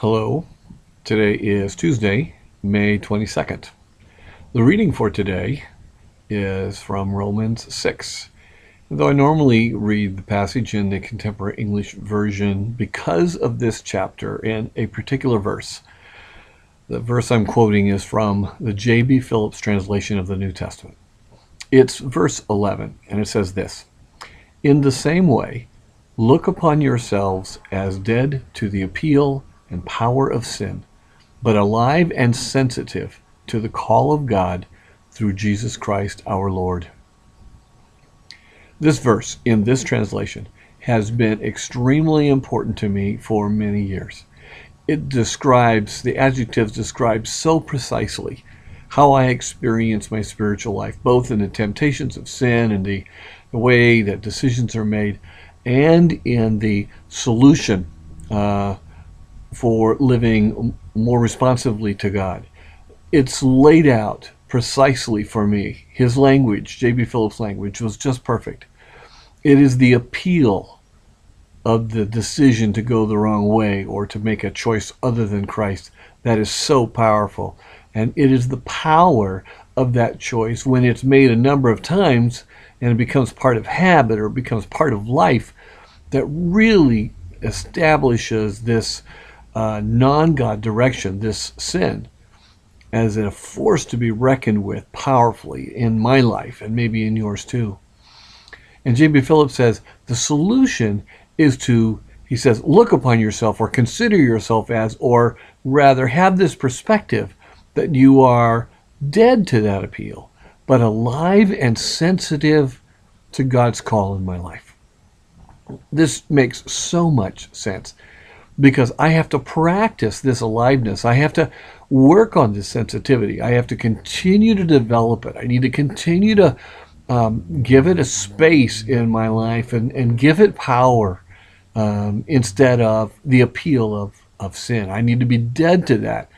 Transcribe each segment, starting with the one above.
Hello, today is Tuesday, May 22nd. The reading for today is from Romans 6. Though I normally read the passage in the Contemporary English Version because of this chapter and a particular verse. The verse I'm quoting is from the J.B. Phillips translation of the New Testament. It's verse 11, and it says this: "In the same way, look upon yourselves as dead to the appeal and power of sin, but alive and sensitive to the call of God through Jesus Christ our Lord." This verse in this translation has been extremely important to me for many years. The adjectives describe so precisely how I experience my spiritual life, both in the temptations of sin and the way that decisions are made, and in the solution for living more responsively to God. It's laid out precisely for me. His language, J.B. Phillips' language, was just perfect. It is the appeal of the decision to go the wrong way or to make a choice other than Christ that is so powerful. And it is the power of that choice when it's made a number of times and it becomes part of habit or becomes part of life that really establishes this non-God direction, this sin, as a force to be reckoned with powerfully in my life and maybe in yours too. And J.B. Phillips says the solution is to, he says, look upon yourself or consider yourself as, or rather have this perspective that you are dead to that appeal, but alive and sensitive to God's call in my life. This makes so much sense because I have to practice this aliveness. I have to work on this sensitivity. I have to continue to develop it. I need to continue to give it a space in my life and give it power instead of the appeal of sin. I need to be dead to that.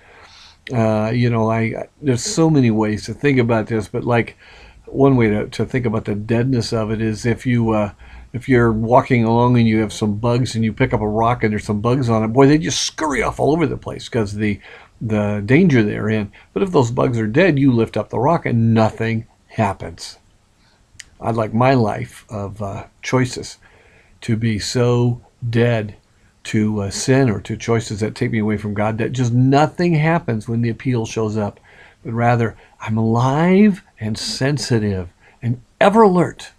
There's so many ways to think about this, but like one way to think about the deadness of it is if you're walking along and you have some bugs and you pick up a rock and there's some bugs on it, boy, they just scurry off all over the place because the danger they're in. But if those bugs are dead, you lift up the rock and nothing happens. I'd like my life of choices to be so dead to sin or to choices that take me away from God that just nothing happens when the appeal shows up. But rather, I'm alive and sensitive and ever alert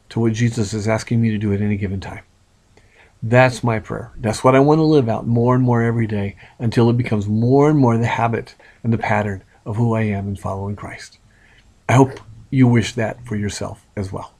to what Jesus is asking me to do at any given time. That's my prayer. That's what I want to live out more and more every day until it becomes more and more the habit and the pattern of who I am in following Christ. I hope you wish that for yourself as well.